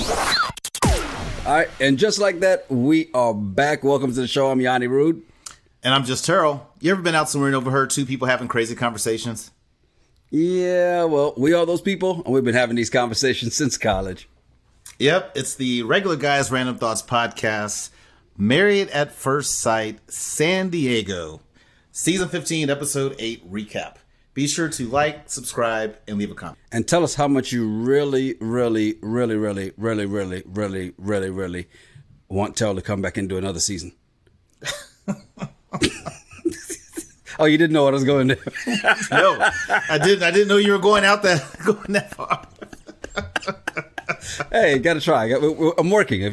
All right, and just like that, we are back. Welcome to the show. I'm Yanni Rude. And I'm just Terrell. You ever been out somewhere and overheard two people having crazy conversations? Yeah, well, we are those people, and we've been having these conversations since college. Yep, it's the Regular Guys Random Thoughts podcast, Married at First Sight, San Diego, Season 15, Episode 8 recap. Be sure to like, subscribe, and leave a comment. And tell us how much you really want Terrell to come back and do another season. Oh, you didn't know what I was going to. No, I didn't know you were going that far. Hey, gotta try. I'm working.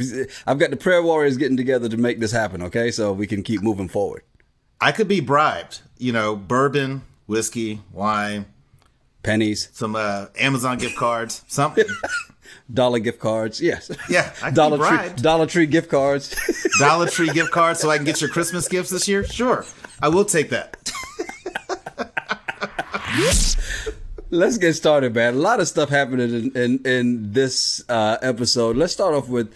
I've got the prayer warriors getting together to make this happen. Okay, so we can keep moving forward. I could be bribed. Bourbon, whiskey, wine, pennies, some Amazon gift cards, something. Dollar gift cards, yes. Yeah, I can be bribed. Dollar Tree gift cards. Dollar Tree gift cards so I can get your Christmas gifts this year? Sure, I will take that. Let's get started, man. A lot of stuff happening in this episode. Let's start off with,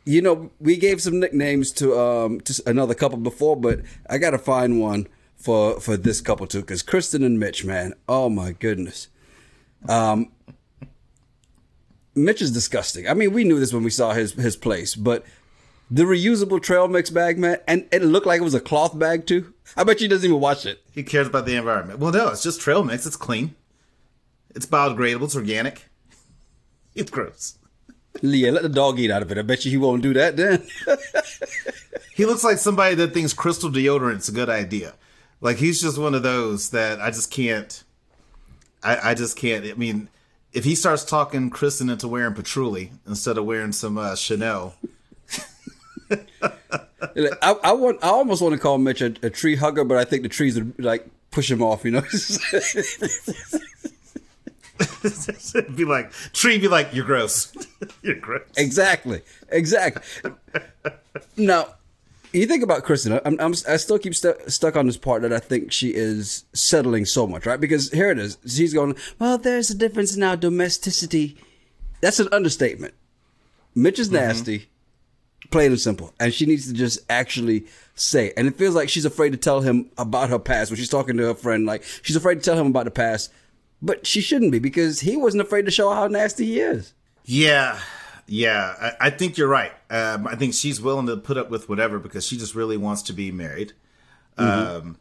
we gave some nicknames to another couple before, but I got to find one for this couple too, because Krysten and Mitch, man. Oh, my goodness. Mitch is disgusting. I mean, we knew this when we saw his place, but the reusable trail mix bag, man, and it looked like it was a cloth bag too. I bet you doesn't even wash it. He cares about the environment. Well, no, it's just trail mix. It's clean. It's biodegradable. It's organic. It's gross. Yeah, let the dog eat out of it. I bet you he won't do that then. He looks like somebody that thinks crystal deodorant's a good idea. Like, he's just one of those that I just can't. I just can't. I mean, if he starts talking Krysten into wearing patchouli instead of wearing some Chanel. I almost want to call Mitch a tree hugger, but I think the trees would push him off, Be like, you're gross. You're gross. Exactly. Now, you think about Krysten. I still keep stuck on this part that I think she is settling so much, right? Because here it is. She's going, well, there's a difference in our domesticity. That's an understatement. Mitch is nasty. Mm-hmm. Plain and simple. And she needs to just actually say. And it feels like she's afraid to tell him about her past. When she's talking to her friend, she's afraid to tell him about the past. But she shouldn't be, because he wasn't afraid to show how nasty he is. Yeah. I think you're right. I think she's willing to put up with whatever because she just really wants to be married. Mm-hmm.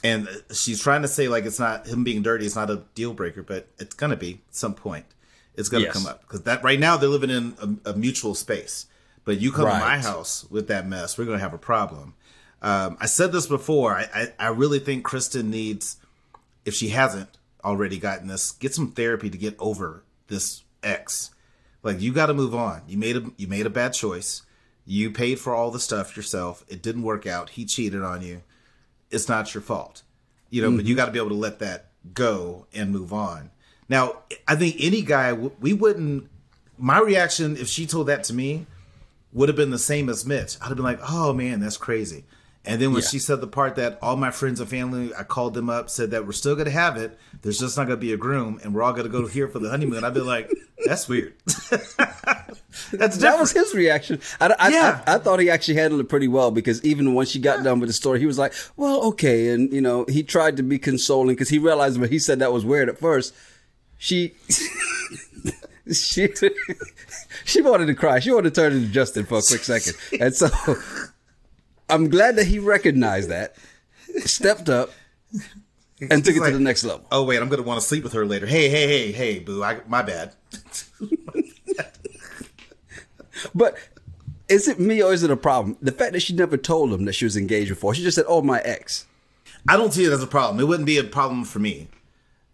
And she's trying to say, it's not him being dirty. It's not a deal breaker, but it's going to be at some point. It's going to come up. Because that right now they're living in a mutual space. But you come to my house with that mess, we're going to have a problem. I said this before. I really think Krysten needs, if she hasn't already gotten this, get some therapy to get over this ex. You got to move on. You made a bad choice. You paid for all the stuff yourself. It didn't work out. He cheated on you. It's not your fault. Mm-hmm. But you got to be able to let that go and move on. Now, I think any guy, my reaction, if she told that to me, would have been the same as Mitch. I'd have been like, oh, man, that's crazy. And then when she said the part that all my friends and family, I called them up, said that we're still going to have it. There's just not going to be a groom, and we're all going to go here for the honeymoon. I'd be like, that's weird. That was his reaction. I thought he actually handled it pretty well, because even when she got done with the story, he was like, well, okay. And, he tried to be consoling because he realized when he said that was weird at first, she wanted to cry. She wanted to turn into Justin for a quick second. And so I'm glad that he recognized that, stepped up, and took it to the next level. Oh, wait, I'm going to want to sleep with her later. Hey, boo, my bad. But is it me or is it a problem? The fact that she never told him that she was engaged before. She just said, oh, my ex. I don't see it as a problem. It wouldn't be a problem for me.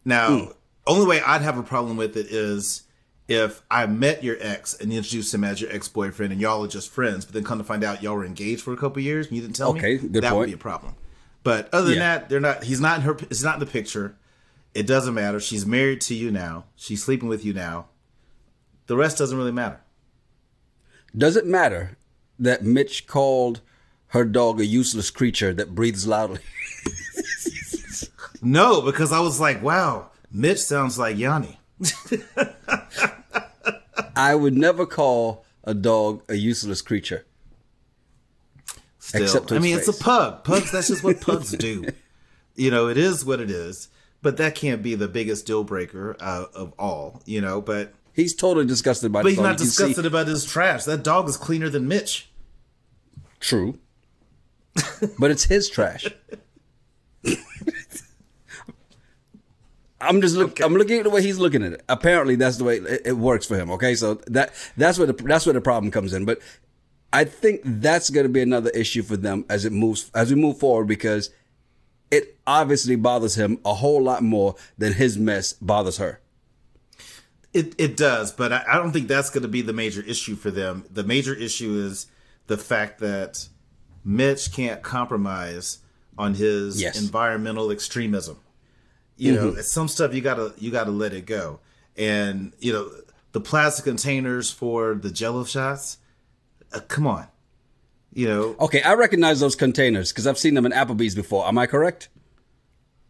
Now, only way I'd have a problem with it is if I met your ex and introduced him as your ex-boyfriend and y'all are just friends, but then come to find out y'all were engaged for a couple of years and you didn't tell me. Okay, good that point. Would be a problem. But other than that, they're not. He's not in her. It's not in the picture. It doesn't matter. She's married to you now. She's sleeping with you now. The rest doesn't really matter. Does it matter that Mitch called her dog a useless creature that breathes loudly? No, because I was like, wow, Mitch sounds like Yanni. I would never call a dog a useless creature. Still, Except I mean, face. it's a pug. Pugs, that's just what pugs do. You know, it is what it is. But that can't be the biggest deal breaker of all, you know. But he's totally disgusted by But the dog. he's not disgusted about his trash. That dog is cleaner than Mitch. True. But it's his trash. I'm looking at the way he's looking at it. Apparently, that's the way it works for him. Okay, so that's where the problem comes in. But I think that's going to be another issue for them as we move forward, because it obviously bothers him a whole lot more than his mess bothers her. It does, but I don't think that's going to be the major issue for them. The major issue is the fact that Mitch can't compromise on his environmental extremism. You know, some stuff you gotta let it go. And, you know, the plastic containers for the Jell-O shots, come on. You know. Okay, I recognize those containers because I've seen them in Applebee's before. Am I correct?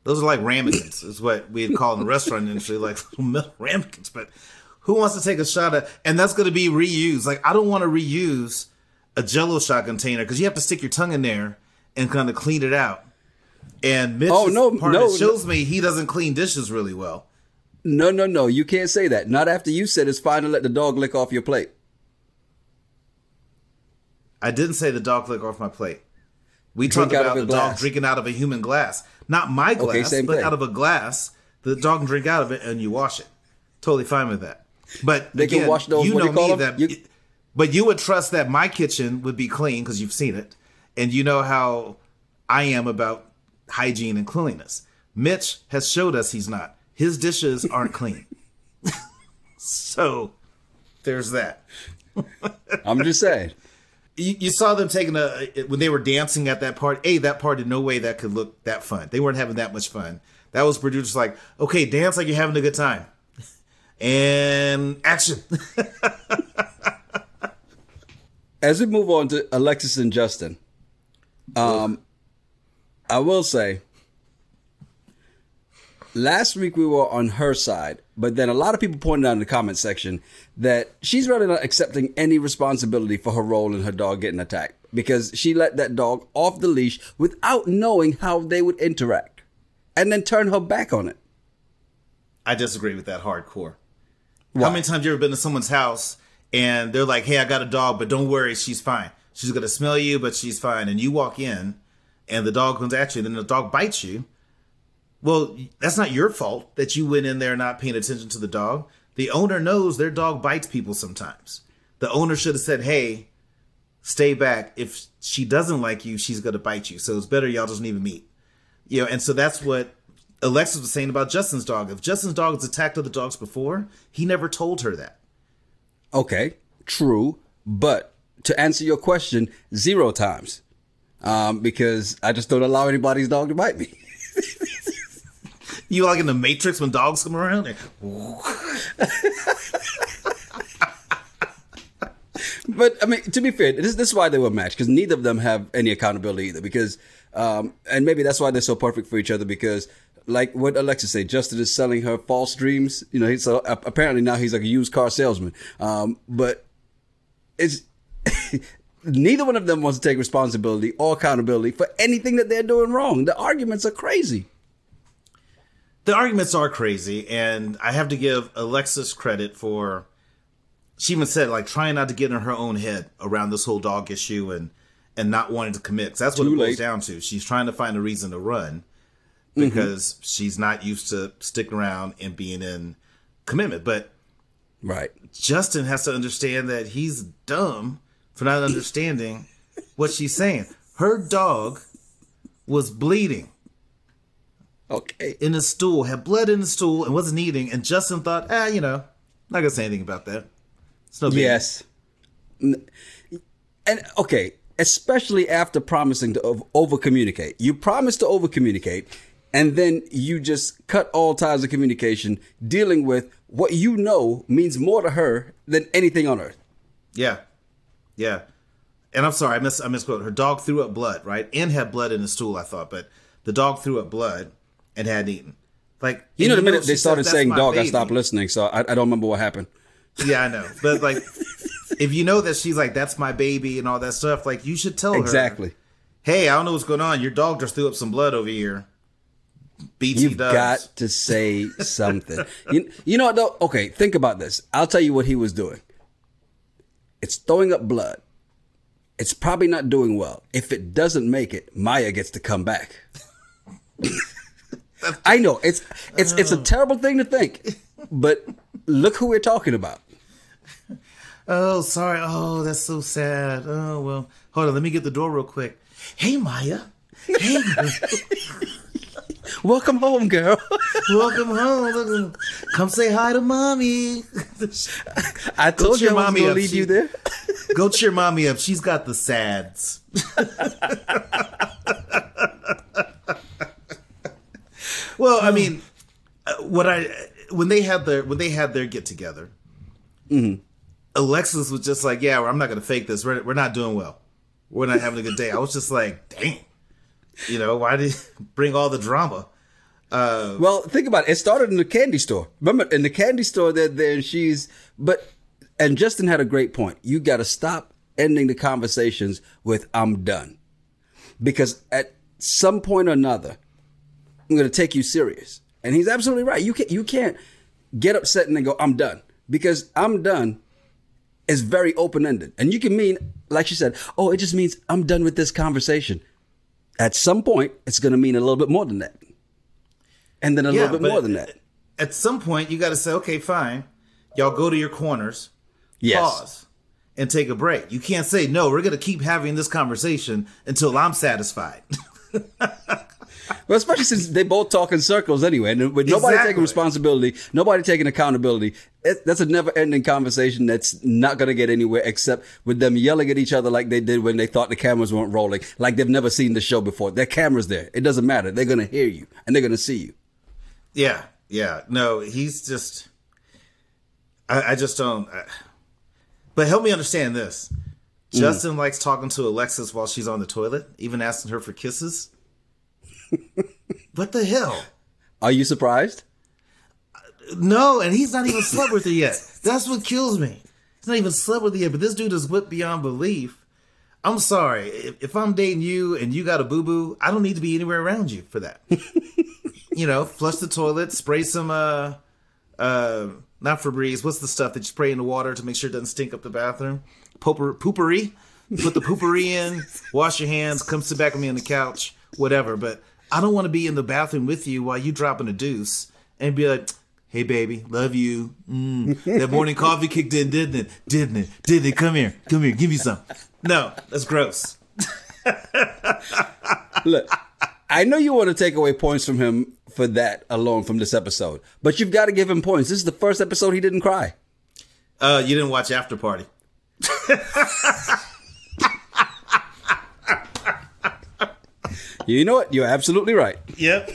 Those are like ramekins, is what we'd call in the restaurant industry, like little metal ramekins. But who wants to take a shot at, and that's going to be reused. Like, I don't want to reuse a Jell-O shot container because you have to stick your tongue in there and kind of clean it out. And Mitch shows me he doesn't clean dishes really well. No. You can't say that. Not after you said it's fine to let the dog lick off your plate. I didn't say the dog lick off my plate. We talked about the dog drinking out of a human glass. Not my glass, but thing. Out of a glass. The dog can drink out of it and you wash it. Totally fine with that. But they can wash those, you know me that... But you would trust that my kitchen would be clean because you've seen it. And you know how I am about hygiene and cleanliness. Mitch has showed us he's not. His dishes aren't clean. So there's that. I'm just saying. You saw them taking when they were dancing at that party. That party, no way that could look that fun. They weren't having that much fun. That was producers like, okay, dance like you're having a good time. And action. As we move on to Alexis and Justin, I will say, last week we were on her side, but then a lot of people pointed out in the comment section that she's really not accepting any responsibility for her role in her dog getting attacked because she let that dog off the leash without knowing how they would interact and then turn her back on it. I disagree with that hardcore. Why? How many times have you ever been to someone's house and they're like, hey, I got a dog, but don't worry, she's fine. She's going to smell you, but she's fine. And you walk in and the dog comes at you, and then the dog bites you. Well, that's not your fault that you went in there not paying attention to the dog. The owner knows their dog bites people sometimes. The owner should have said, hey, stay back. If she doesn't like you, she's going to bite you. So it's better y'all doesn't even meet. You know, and so that's what Alexis was saying about Justin's dog. If Justin's dog has attacked other dogs before, he never told her that. Okay, true. But to answer your question, 0 times. Because I just don't allow anybody's dog to bite me. You like in the Matrix when dogs come around? But I mean, to be fair, this is why they were matched, because neither of them have any accountability either. Because, and maybe that's why they're so perfect for each other. Because, like what Alexis said, Justin is selling her false dreams. You know, so apparently now he's like a used car salesman. But it's neither one of them wants to take responsibility or accountability for anything that they're doing wrong. The arguments are crazy. The arguments are crazy, and I have to give Alexis credit for, she even said, like, trying not to get in her own head around this whole dog issue and not wanting to commit. 'Cause that's what it boils down to. She's trying to find a reason to run because she's not used to sticking around and being in commitment. But Justin has to understand that he's dumb for not understanding what she's saying. Her dog was bleeding. Okay. In the stool, had blood in the stool and wasn't eating. And Justin thought, you know, not going to say anything about that. It's no big deal. Yes. And okay, especially after promising to over-communicate. You promise to over-communicate, and then you just cut all ties of communication, dealing with what you know means more to her than anything on earth. Yeah. Yeah. And I'm sorry, I misquoted. Her dog threw up blood, right? And had blood in the stool, I thought. But the dog threw up blood and hadn't eaten. Like, the minute they started saying dog, I stopped listening, so I don't remember what happened. Yeah, I know. But like, if you know that she's like, that's my baby and all that stuff, like you should tell her. Exactly. Hey, I don't know what's going on. Your dog just threw up some blood over here. BT You've does. got to say something. You know what though? Okay, think about this. I'll tell you what he was doing. It's throwing up blood. It's probably not doing well. If it doesn't make it, Maya gets to come back. I know it's a terrible thing to think, but look who we're talking about. Oh, sorry. Oh, that's so sad. Oh, well, hold on. Let me get the door real quick. Hey, Maya. Hey, welcome home, girl. Welcome home. Come say hi to mommy. I told you I was going to lead you there. Go cheer mommy up. She's got the sads. Well, I mean, when they had their get together, mm-hmm. Alexis was just like, "Yeah, I'm not going to fake this. We're not doing well. We're not having a good day." I was just like, "Dang, why did you bring all the drama?" Well, think about it. It started in the candy store. Remember, in the candy store, they're there, and Justin had a great point. You got to stop ending the conversations with "I'm done," because at some point or another, I'm going to take you serious. And he's absolutely right. You can't get upset and then go, "I'm done," because "I'm done" is very open-ended. And you can mean, like she said, oh, it just means I'm done with this conversation. At some point, it's going to mean a little bit more than that. And then a little bit more than that. At some point, you got to say, okay, fine. Y'all go to your corners, pause, and take a break. You can't say, no, we're going to keep having this conversation until I'm satisfied. Well, especially since they both talk in circles anyway, and with nobody taking responsibility, nobody taking accountability, that's a never-ending conversation that's not going to get anywhere except with them yelling at each other like they did when they thought the cameras weren't rolling, like they've never seen the show before. Their camera's there. It doesn't matter. They're going to hear you, and they're going to see you. Yeah. No, he's just... I just don't... But help me understand this. Justin likes talking to Alexis while she's on the toilet, even asking her for kisses. What the hell? Are you surprised? No, and he's not even slept with her yet. That's what kills me. He's not even slept with her yet, but this dude is whipped beyond belief. I'm sorry. If I'm dating you and you got a boo-boo, I don't need to be anywhere around you for that. Flush the toilet, spray some, not Febreze. What's the stuff that you spray in the water to make sure it doesn't stink up the bathroom? Poopery. Put the poopery in, wash your hands, come sit back with me on the couch, whatever. But I don't want to be in the bathroom with you while you dropping a deuce and be like, hey, baby, love you. That morning coffee kicked in, didn't it? Didn't it? Come here, give me some. No, that's gross. Look, I know you want to take away points from him for that alone from this episode, but you've got to give him points. This is the first episode he didn't cry. You didn't watch After Party. You know what? You're absolutely right. Yep.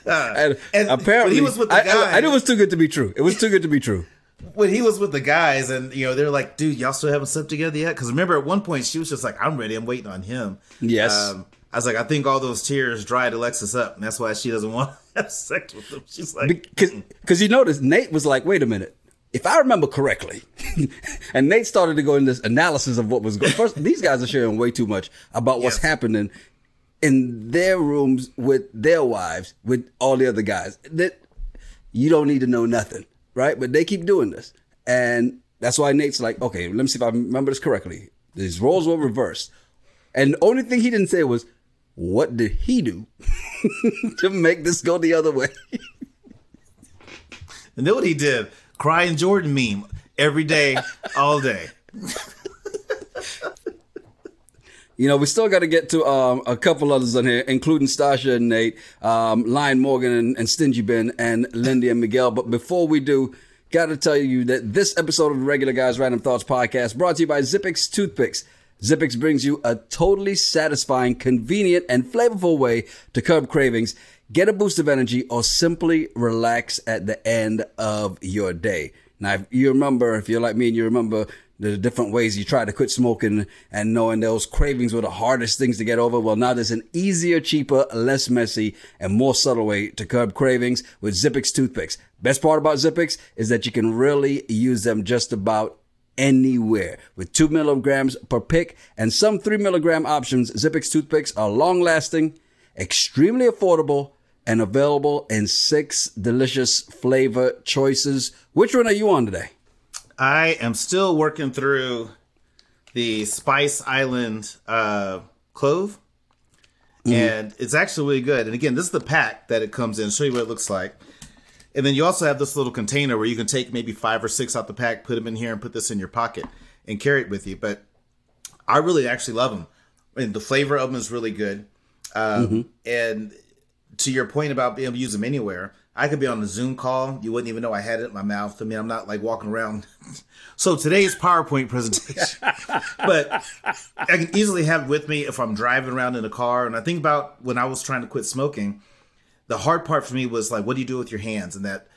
And apparently, he was with the guy. I knew it was too good to be true. It was too good to be true. When he was with the guys, and they're like, "Dude, y'all still haven't slept together yet?" Because remember, at one point, she was just like, "I'm ready. I'm waiting on him." Yes. I was like, I think all those tears dried Alexis up, and that's why she doesn't want to have sex with him. She's like, because you notice Nate was like, "Wait a minute. If I remember correctly," and Nate started to go in this analysis of what was going. First, these guys are sharing way too much about what's happening in their rooms with their wives, with all the other guys. That you don't need to know nothing, right? But they keep doing this, and that's why Nate's like, "Okay, let me see if I remember this correctly. These roles were reversed," and the only thing he didn't say was, "What did he do to make this go the other way?" And then what he did. Crying Jordan meme every day, all day. We still got to get to a couple others on here, including Stacia and Nate, Lion Morgan and Stingy Ben, and Lindy and Miguel. But before we do, got to tell you that this episode of the Regular Guys Random Thoughts podcast brought to you by Zippix Toothpicks. Zippix brings you a totally satisfying, convenient, and flavorful way to curb cravings, get a boost of energy, or simply relax at the end of your day. Now, if you're like me and you remember the different ways you try to quit smoking and knowing those cravings were the hardest things to get over. Well, now there's an easier, cheaper, less messy, and more subtle way to curb cravings with Zippix Toothpicks. Best part about Zippix is that you can really use them just about anywhere. With 2 milligrams per pick and some 3 milligram options, Zippix Toothpicks are long-lasting, extremely affordable, and available in 6 delicious flavor choices. Which one are you on today? I am still working through the Spice Island clove, and it's actually really good. And again, this is the pack that it comes in. I'll show you what it looks like. And then you also have this little container where you can take maybe 5 or 6 out the pack, put them in here, and put this in your pocket and carry it with you. But I really actually love them. And the flavor of them is really good. And to your point about being able to use them anywhere, I could be on a Zoom call. You wouldn't even know I had it in my mouth. I mean, I'm not like walking around. So today's PowerPoint presentation, but I can easily have it with me if I'm driving around in a car. And I think about when I was trying to quit smoking, the hard part for me was like, what do you do with your hands? And that,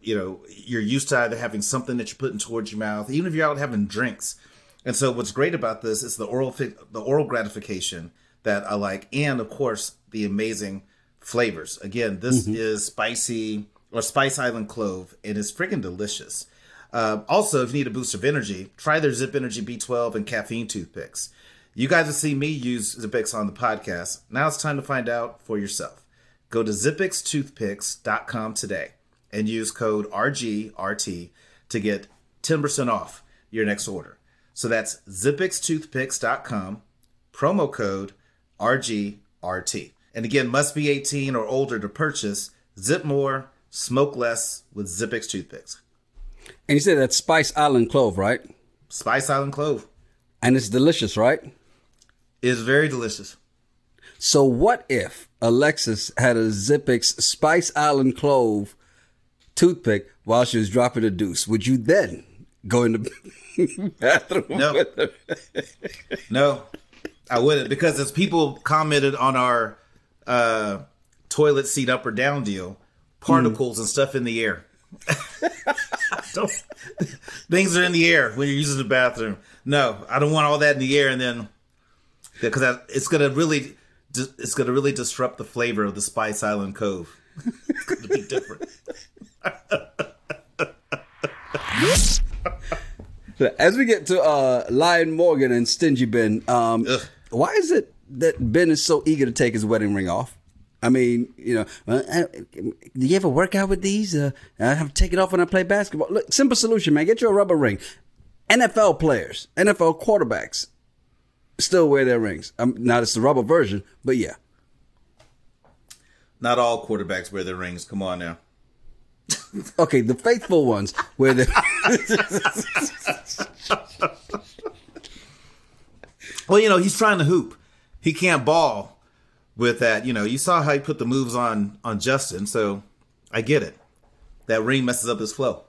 you know, you're used to either having something that you're putting towards your mouth, even if you're out having drinks. And so what's great about this is the oral gratification that I like. And of course, the amazing flavors. Again, this is spicy or Spice Island clove, and it's freaking delicious. Also, if you need a boost of energy, try their Zip Energy B12 and caffeine toothpicks. You guys have seen me use Zippix on the podcast. Now it's time to find out for yourself. Go to zippixtoothpicks.com today and use code RGRT to get 10% off your next order. So that's zippixtoothpicks.com, promo code RGRT. And again, must be 18 or older to purchase. Zip more, smoke less with Zippix Toothpicks. And you said that's Spice Island clove, right? Spice Island clove. And it's delicious, right? It's very delicious. So what if Alexis had a Zippix Spice Island clove toothpick while she was dropping a deuce? Would you then go in the bathroom with her? No, I wouldn't, because as people commented on our toilet seat up or down deal, particles and stuff in the air. Things are in the air when you're using the bathroom. No, I don't want all that in the air, and then because it's gonna really disrupt the flavor of the Spice Island Cove. It's gonna be different. As we get to Lion Morgan and Stingy Ben, why is it that Ben is so eager to take his wedding ring off? I mean, you know, do you ever work out with these? I have to take it off when I play basketball. Look, simple solution, man. Get you a rubber ring. NFL players, NFL quarterbacks still wear their rings. Now, it's the rubber version, but yeah. Not all quarterbacks wear their rings. Come on now. Okay, the faithful ones wear their... Well, you know, he's trying to hoop. He can't ball with that. You know, you saw how he put the moves on Justin, so I get it. That ring messes up his flow.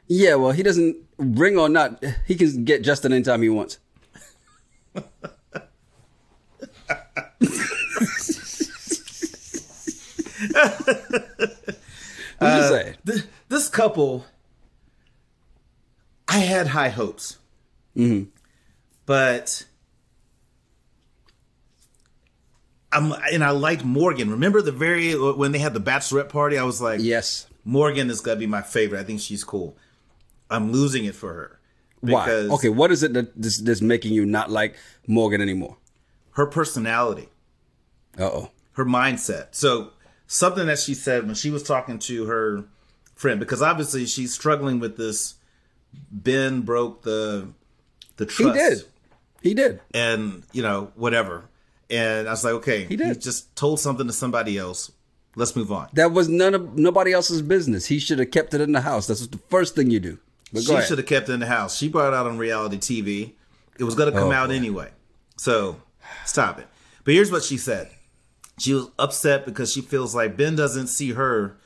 Yeah, well, he doesn't, ring or not, he can get Justin anytime he wants. I'm just saying. This couple, I had high hopes. But I liked Morgan. Remember when they had the bachelorette party? I was like, yes, Morgan is gonna be my favorite. I think she's cool. I'm losing it for her. Why? Okay, what is it that's making you not like Morgan anymore? Her personality. Uh-oh. Her mindset. So something that she said when she was talking to her friend, because obviously she's struggling with this. Ben broke the trust. He did. And, you know, whatever. And I was like, okay, he just told something to somebody else. Let's move on. That was nobody else's business. He should have kept it in the house. That's the first thing you do. But she should have kept it in the house. She brought it out on reality TV. It was going to come out anyway. So stop it. But here's what she said. She was upset because she feels like Ben doesn't see her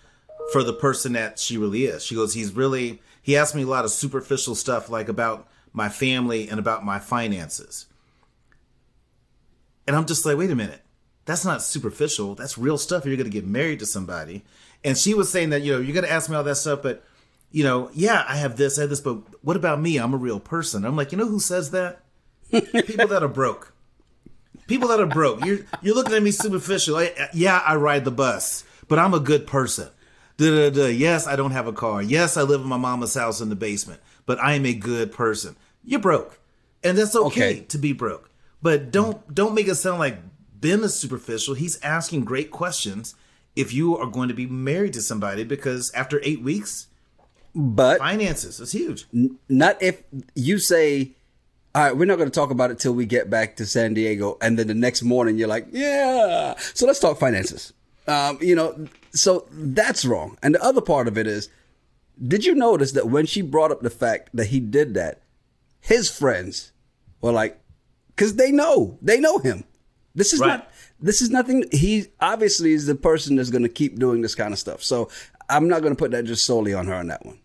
for the person that she really is. She goes, he asked me a lot of superficial stuff, like about my family and about my finances. And I'm just like, wait a minute. That's not superficial. That's real stuff. You're going to get married to somebody. And she was saying that, you know, you're going to ask me all that stuff, but yeah, I have this, but what about me? I'm a real person. I'm like, you know who says that? People that are broke. People that are broke. You're looking at me superficial. Yeah, I ride the bus, but I'm a good person. Yes, I don't have a car. Yes, I live in my mama's house in the basement, but I am a good person. You're broke, and that's okay to be broke. But don't make it sound like Ben is superficial. He's asking great questions if you are going to be married to somebody, because after 8 weeks, but finances is huge. Not if you say, all right, we're not going to talk about it till we get back to San Diego, and then the next morning you're like, yeah, so let's talk finances. So that's wrong. And the other part of it is, did you notice that when she brought up the fact that he did that, his friends were like, because they know him. This is nothing. He obviously is the person that's going to keep doing this kind of stuff. So I'm not going to put that just solely on her on that one.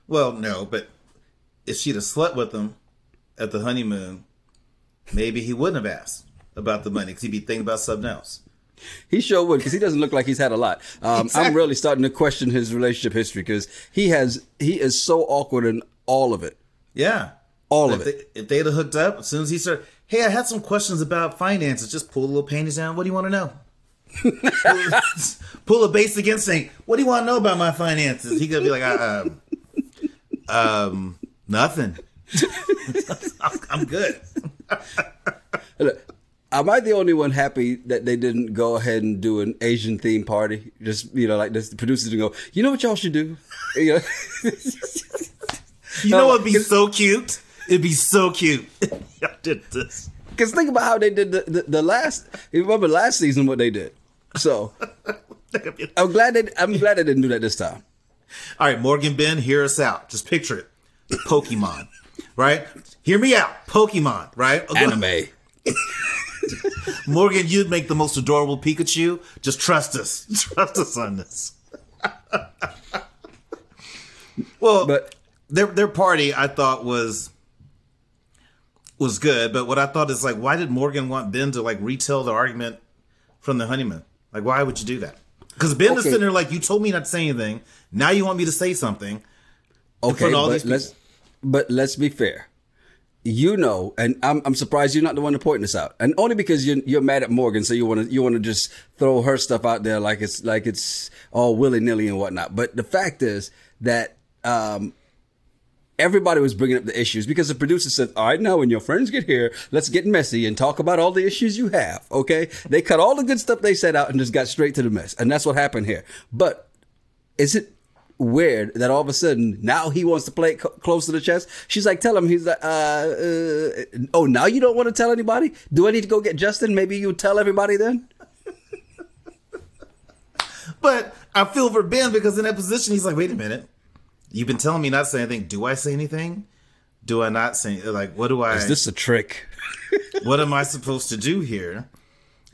Well, no, but if she'd have slept with him at the honeymoon, maybe he wouldn't have asked about the money, because he'd be thinking about something else. He sure would, because he doesn't look like he's had a lot. Exactly. I'm really starting to question his relationship history, because he is so awkward in all of it. Yeah. All of it. If they'd have hooked up, as soon as he started, hey, I had some questions about finances, just pull the little panties down. What do you want to know? Pull a base against saying, what do you want to know about my finances? He could be like, nothing. I'm good. Look, am I the only one happy that they didn't go ahead and do an Asian theme party? Just, like this, the producers would go, you know what y'all should do? You know what would be so cute? It'd be so cute. Y'all did this. Because think about how they did the last. You remember last season what they did. So I'm glad they didn't do that this time. All right, Morgan, Ben, hear us out. Just picture it. Pokemon, right? Hear me out. Pokemon, right? Anime. Morgan, you'd make the most adorable Pikachu. Just trust us. Trust us on this. Well, but their party, I thought, was good. But what I thought is, like, why did Morgan want Ben to, like, retell the argument from the honeymoon? Like, why would you do that? Because Ben is sitting there like, you told me not to say anything. Now you want me to say something. Okay, but let's be fair. And I'm surprised you're not the one to point this out, and only because you're mad at Morgan, so you want to just throw her stuff out there like it's all willy nilly and whatnot. But the fact is that everybody was bringing up the issues because the producer said, "All right, now when your friends get here, let's get messy and talk about all the issues you have." Okay, they cut all the good stuff they said out and just got straight to the mess, and that's what happened here. But is it weird that all of a sudden now he wants to play it close to the chest? She's like, tell him. He's like, oh, now you don't want to tell anybody? Do I need to go get Justin? Maybe you tell everybody then? But I feel for Ben, because in that position, he's like, wait a minute. You've been telling me not to say anything. Do I say anything? Do I not say, like, what do I... Is this a trick? What am I supposed to do here?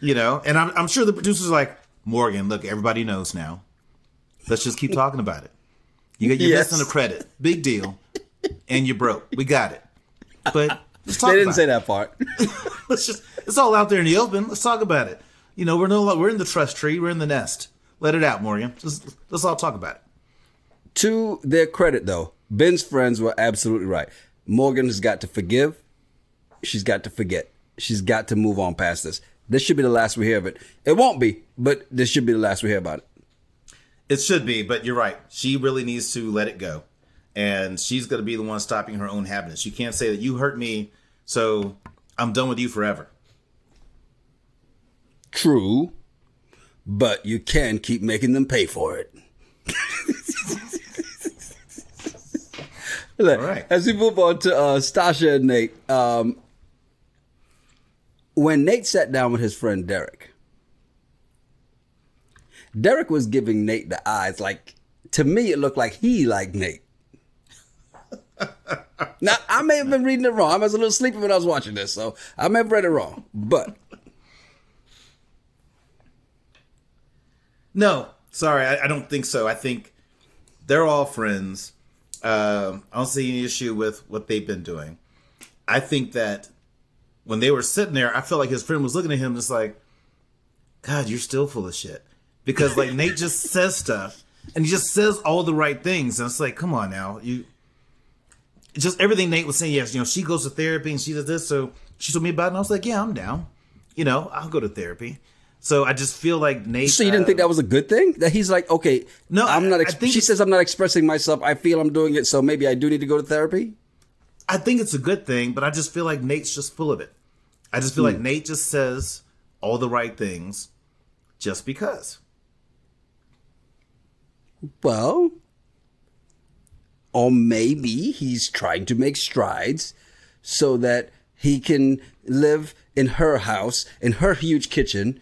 And I'm sure the producer's like, Morgan, look, everybody knows now. Let's just keep talking about it. You're missing a credit. Big deal. And you're broke. We got it. But let's talk about it. They didn't say that part. It's all out there in the open. Let's talk about it. We're in the trust tree. We're in the nest. Let it out, Morgan. Let's all talk about it. To their credit, though, Ben's friends were absolutely right. Morgan has got to forgive. She's got to forget. She's got to move on past this. This should be the last we hear of it. It won't be, but this should be the last we hear about it. It should be, but you're right. She really needs to let it go. And she's going to be the one stopping her own happiness. You can't say that you hurt me, so I'm done with you forever. True, but you can keep making them pay for it. All right. As we move on to Stacia and Nate, when Nate sat down with his friend Derek was giving Nate the eyes. Like, to me, it looked like he liked Nate. Now, I may have been reading it wrong. I was a little sleepy when I was watching this, so I may have read it wrong. But no, sorry, I don't think so. I think they're all friends. I don't see any issue with what they've been doing. I think that when they were sitting there, I felt like his friend was looking at him just like, God, you're still full of shit. Because like Nate just says stuff And he just says all the right things. And it's like, come on now. Just everything Nate was saying, yes, she goes to therapy and she does this. So she told me about it and I was like, yeah, I'm down. I'll go to therapy. So I just feel like Nate. So you didn't think that was a good thing? That he's like, okay, no, I'm not. She says I'm not expressing myself. I feel I'm doing it, so maybe I do need to go to therapy. I think it's a good thing, but I just feel like Nate's just full of it. I just feel like Nate just says all the right things just because. Well, or maybe he's trying to make strides so that he can live in her house, in her huge kitchen,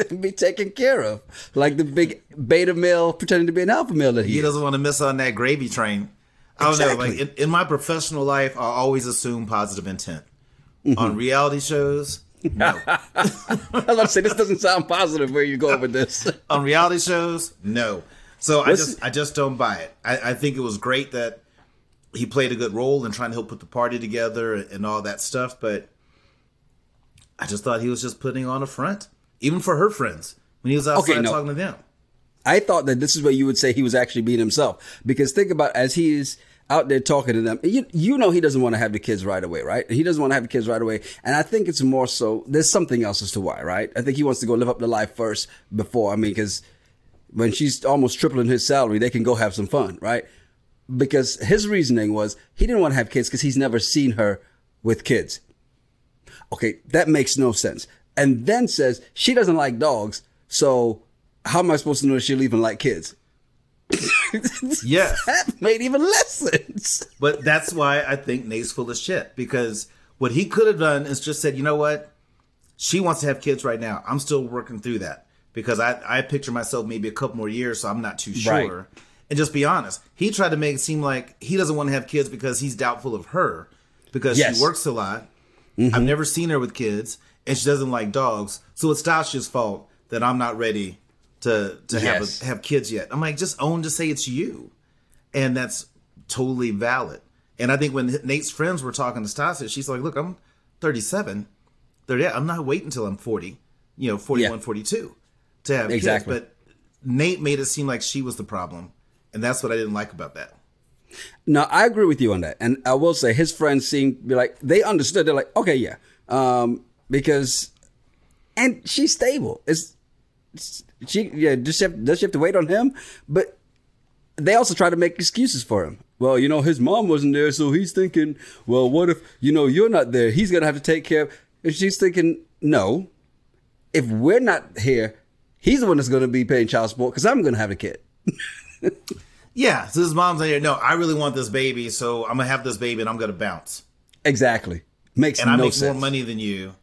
and be taken care of. Like the big beta male pretending to be an alpha male that he doesn't want to miss on that gravy train. I don't know. Like in my professional life, I always assume positive intent. On reality shows, no. I was about to say, this doesn't sound positive where you go with this. On reality shows, no. So I just don't buy it. I think it was great that he played a good role in trying to help put the party together and all that stuff, but I just thought he was just putting on a front, even for her friends, when he was outside talking to them. I thought that this is where you would say he was actually being himself. Because think about as he's out there talking to them, you know he doesn't want to have the kids right away, right? He doesn't want to have the kids right away. And I think it's more so, there's something else as to why, right? I think he wants to go live up the life first before, because when she's almost tripling his salary, they can go have some fun, right? Because his reasoning was he didn't want to have kids because he's never seen her with kids. Okay, that makes no sense. And then says she doesn't like dogs, so how am I supposed to know she'll even like kids? Yes. That made even less sense. But that's why I think Nate's full of shit, because what he could have done is just said, you know what? She wants to have kids right now. I'm still working through that because I picture myself maybe a couple more years, so I'm not too sure. Right. And just be honest. He tried to make it seem like he doesn't want to have kids because he's doubtful of her because she works a lot. Mm-hmm. I've never seen her with kids and she doesn't like dogs. So it's Stasia's fault that I'm not ready to have kids yet. I'm like, just say it's you. And that's totally valid. And I think when Nate's friends were talking to Stacia, she's like, look, I'm 37. I'm not waiting until I'm 40, 41, 42 to have kids. But Nate made it seem like she was the problem. And that's what I didn't like about that. No, I agree with you on that. And I will say his friends seemed to be like, they understood. They're like, okay, yeah. Because, and she's stable. Does she have to wait on him? But they also try to make excuses for him. Well, his mom wasn't there, so he's thinking, well, what if, you're not there? He's going to have to take care of. And she's thinking, no, if we're not here, he's the one that's going to be paying child support because I'm going to have a kid. Yeah, so his mom's like, no, I really want this baby, so I'm going to have this baby and I'm going to bounce. Exactly. Makes no sense. And I make more money than you.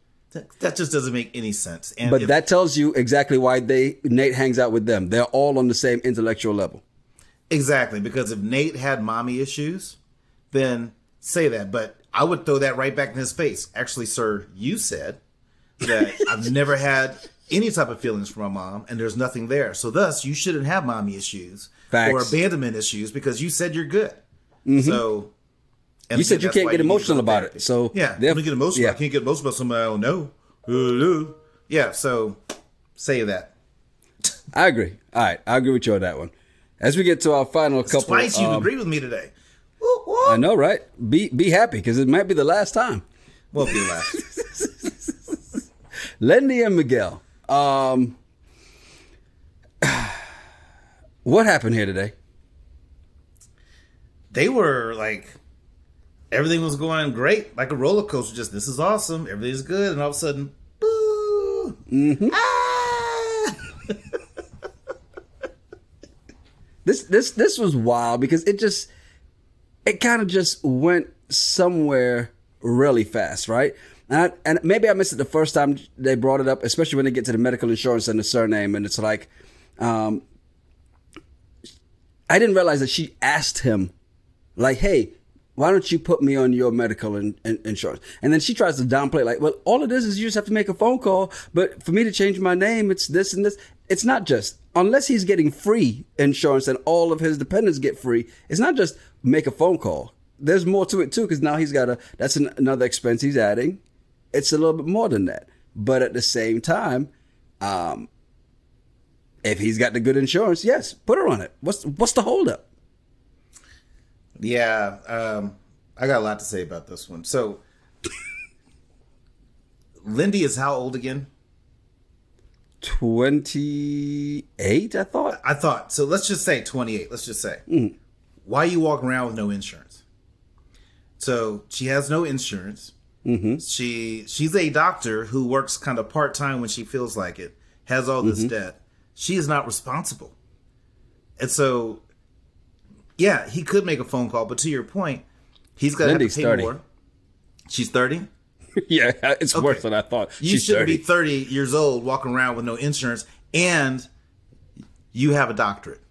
That just doesn't make any sense. But that tells you exactly why Nate hangs out with them. They're all on the same intellectual level. Exactly, because if Nate had mommy issues, then say that. But I would throw that right back in his face. Actually, sir, you said that I've never had any type of feelings for my mom, and there's nothing there. So thus, you shouldn't have mommy issues. Facts. Or abandonment issues because you said you're good. Mm-hmm. So you said you can't get emotional about it. So yeah, let me get emotional. Yeah. I can't get emotional about somebody I don't know. Yeah, so say that. I agree. All right, I agree with you on that one. As we get to our final couple, twice you agree with me today. I know, right? Be happy because it might be the last time. Won't be the last. Lindy and Miguel. What happened here today? They were like, everything was going great, like a roller coaster. Just, this is awesome, everything's good, and all of a sudden, boo! Mm-hmm. Ah! This was wild because it kind of just went somewhere really fast, right? And maybe I missed it the first time they brought it up, especially when they get to the medical insurance and the surname, and it's like, I didn't realize that she asked him, like, hey, why don't you put me on your medical insurance? And then she tries to downplay it, like, well, all it is you just have to make a phone call. But for me to change my name, it's this and this. It's not just, unless he's getting free insurance and all of his dependents get free, it's not just make a phone call. There's more to it, too, because now that's another expense he's adding. It's a little bit more than that. But at the same time, If he's got the good insurance, yes, put her on it. What's the holdup? Yeah, I got a lot to say about this one. So, Lindy is how old again? 28, I thought. So let's just say 28. Let's just say. Why are you walking around with no insurance? So she has no insurance. Mm-hmm. She's a doctor who works kind of part-time when she feels like it, has all this debt. She is not responsible. And so, yeah, he could make a phone call, but to your point, he's got to have to pay 30. more. She's 30? Yeah, it's worse than I thought. You shouldn't be 30 years old walking around with no insurance, and you have a doctorate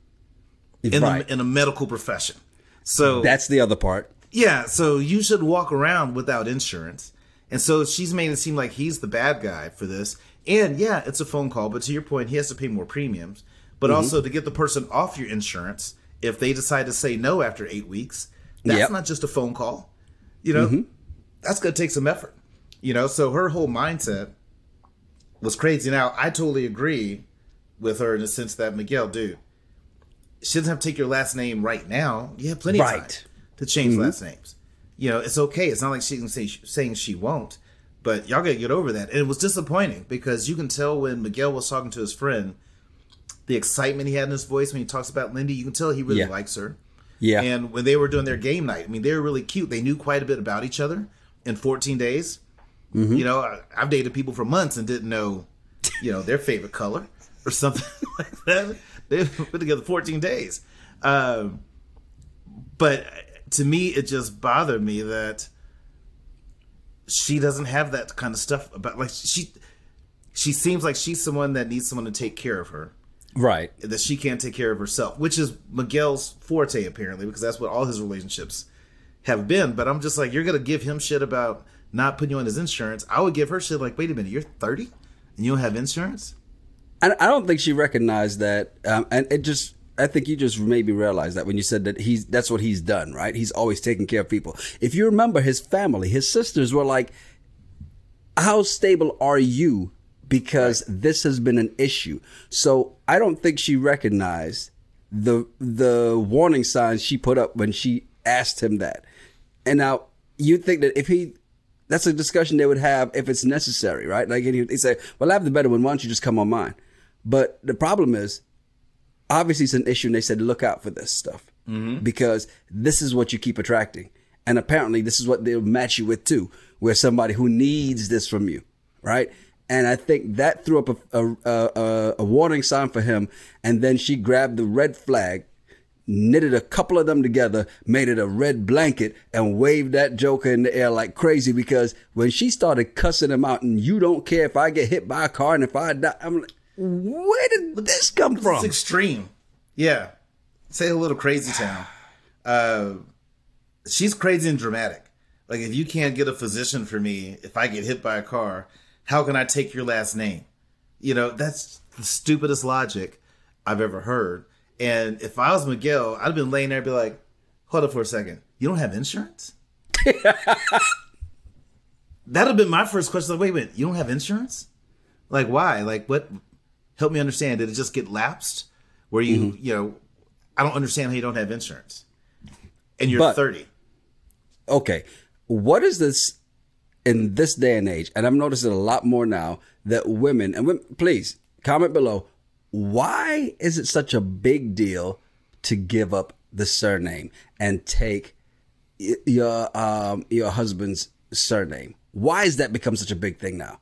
in a medical profession. So that's the other part. Yeah, so you should walk around without insurance. And so she's made it seem like he's the bad guy for this. And yeah, it's a phone call, but to your point, he has to pay more premiums. But also to get the person off your insurance, if they decide to say no after 8 weeks, that's not just a phone call. You know, that's going to take some effort. You know, so her whole mindset was crazy. Now, I totally agree with her in the sense that, Miguel, dude, she doesn't have to take your last name right now. You have plenty of time to change last names. You know, it's okay. It's not like she can saying she won't, but y'all got to get over that. And it was disappointing because you can tell when Miguel was talking to his friend, the excitement he had in his voice when he talks about Lindy, you can tell he really likes her. Yeah. And when they were doing their game night, I mean, they were really cute. They knew quite a bit about each other in 14 days. You know, I've dated people for months and didn't know, you know, their favorite color or something like that. They've been together 14 days. But to me, it just bothered me that she doesn't have that kind of stuff about, like, she seems like she's someone that needs someone to take care of her. Right. That she can't take care of herself, which is Miguel's forte, apparently, because that's what all his relationships have been. But I'm just like, you're going to give him shit about not putting you on his insurance. I would give her shit like, wait a minute, you're 30 and you don't have insurance? I don't think she recognized that. And I think you just maybe realized that when you said that that's what he's done, right? He's always taking care of people. If you remember his family, his sisters were like, how stable are you? Because this has been an issue. So I don't think she recognized the warning signs she put up when she asked him that. And now you'd think that that's a discussion they would have if it's necessary, right? Like they say, well, I have the better one. Why don't you just come on mine? But the problem is, obviously it's an issue, and they said, look out for this stuff because this is what you keep attracting. And apparently this is what they'll match you with too, where somebody who needs this from you, right? And I think that threw up a warning sign for him. And then she grabbed the red flag, knitted a couple of them together, made it a red blanket, and waved that joker in the air like crazy. Because when she started cussing him out, and you don't care if I get hit by a car and if I die, I'm like, where did this come from? It's extreme. Yeah. Say a little crazy town. She's crazy and dramatic. Like, if you can't get a physician for me, if I get hit by a car, how can I take your last name? You know, that's the stupidest logic I've ever heard. And if I was Miguel, I'd have been laying there and be like, hold up for a second. You don't have insurance? That'd have been my first question. Like, wait a minute, you don't have insurance? Like, why? Like, what? Help me understand. Did it just get lapsed? Where you, you know, I don't understand how you don't have insurance. And you're 30. Okay. What is this in this day and age? And I'm noticing a lot more now that women, please comment below. Why is it such a big deal to give up the surname and take your husband's surname? Why has that become such a big thing now?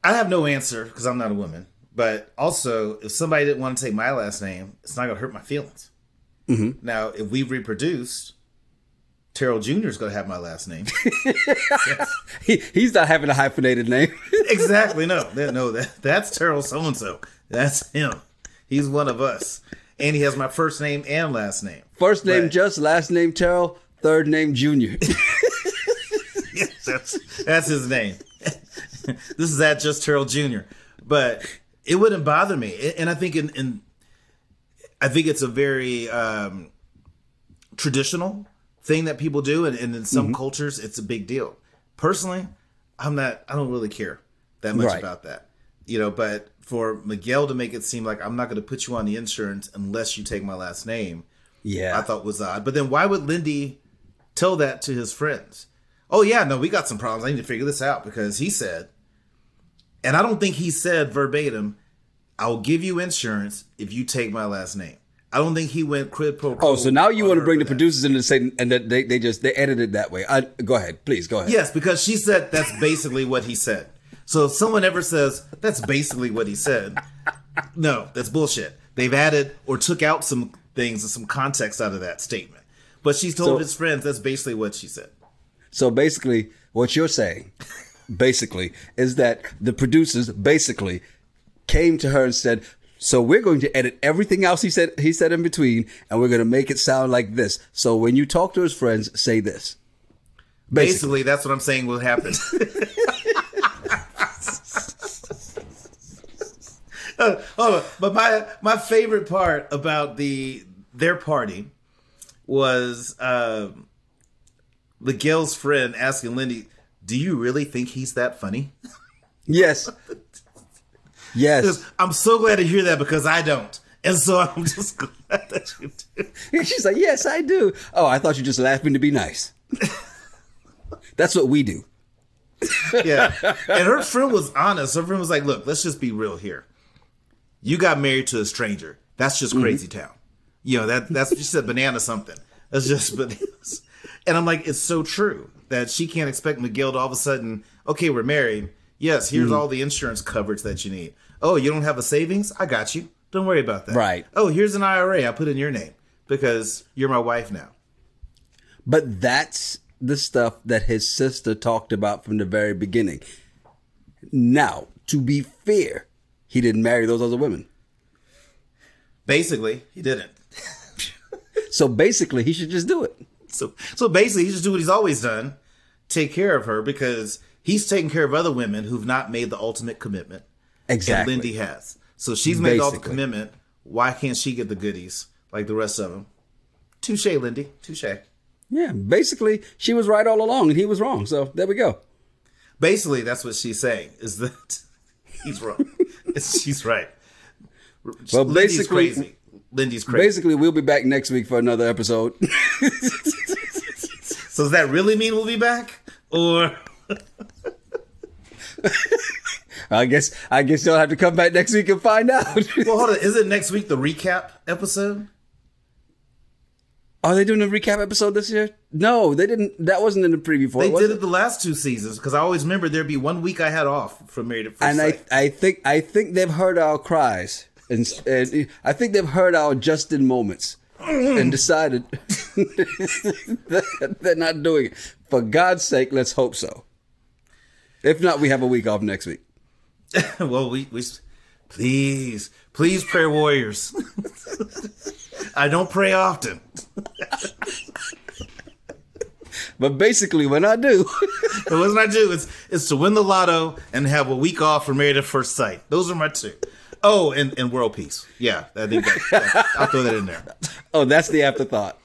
I have no answer because I'm not a woman. But also, if somebody didn't want to take my last name, it's not going to hurt my feelings. Now, if we reproduced, Terrell Jr. is going to have my last name. He's not having a hyphenated name. Exactly. No, that's Terrell so-and-so. That's him. He's one of us. And he has my first name and last name. First name Just, last name Terrell, third name Junior. Yes, that's his name. This is that Just Terrell Jr. But it wouldn't bother me. And I think I think it's a very traditional thing that people do, and in some cultures, it's a big deal. Personally, I don't really care that much about that. but for Miguel to make it seem like I'm not going to put you on the insurance unless you take my last name, I thought was odd. But then why would Lindy tell that to his friends? Oh, yeah, no, we got some problems. I need to figure this out because he said, and I don't think he said verbatim, I'll give you insurance if you take my last name. I don't think he went quid pro quo. Oh, so now you want to bring the producers in and say, and that they edited that way. Go ahead, please go ahead. Yes, because she said that's basically what he said. So if someone ever says that's basically what he said, no, that's bullshit. They've added or took out some things and some context out of that statement. But she's told his friends that's basically what she said. So basically, what you're saying, basically, is that the producers basically came to her and said, so we're going to edit everything else he said in between, and we're going to make it sound like this. So when you talk to his friends, say this. Basically, that's what I'm saying will happen. But my favorite part about their party was Miguel's friend asking Lindy, "Do you really think he's that funny?" Yes. Yes. I'm so glad to hear that because I don't. And so I'm just glad that you do. She's like, yes, I do. Oh, I thought you just laughing to be nice. That's what we do. Yeah. And her friend was honest. Her friend was like, look, let's just be real here. You got married to a stranger. That's just crazy town. That's she said banana something. That's just bananas. And I'm like, it's so true that she can't expect Miguel to all of a sudden, okay, we're married. Yes, here's all the insurance coverage that you need. Oh, you don't have a savings? I got you. Don't worry about that. Right. Oh, here's an IRA. I put in your name because you're my wife now. But that's the stuff that his sister talked about from the very beginning. Now, to be fair, he didn't marry those other women. Basically, he didn't. So basically, he should just do it. So basically, he should do what he's always done. Take care of her because he's taking care of other women who've not made the ultimate commitment. Exactly. And Lindy has. So she's made all the commitment. Why can't she get the goodies like the rest of them? Touche, Lindy. Touche. Yeah. Basically, she was right all along and he was wrong. So there we go. Basically, that's what she's saying is that he's wrong. She's right. Well, Lindy's crazy. Basically, we'll be back next week for another episode. So does that really mean we'll be back? Or... I guess you'll have to come back next week and find out. Well, hold on. Isn't next week the recap episode? Are they doing a recap episode this year? No, they didn't. That wasn't in the preview for it. They did it the last two seasons because I always remember there'd be 1 week I had off from Married at First Sight. And I think they've heard our cries and I think they've heard our Justin moments and decided that they're not doing it. For God's sake, let's hope so. If not, we have a week off next week. Well, we please, prayer warriors. I don't pray often. But basically, when I do, it's to win the lotto and have a week off for Married at First Sight. Those are my two. Oh, and world peace. Yeah, I think I'll throw that in there. Oh, that's the afterthought.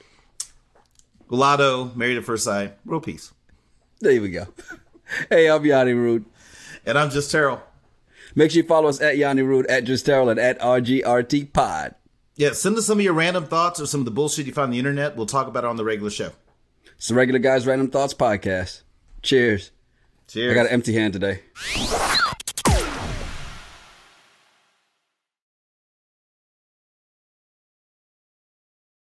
Lotto, Married at First Sight, world peace. There we go. Hey, I'm Yanni Rude. And I'm Just Terrell. Make sure you follow us at Yanni Rude, at Just Terrell, and at RGRT Pod. Yeah, send us some of your random thoughts or some of the bullshit you find on the internet. We'll talk about it on the regular show. It's the Regular Guys Random Thoughts Podcast. Cheers. Cheers. I got an empty hand today.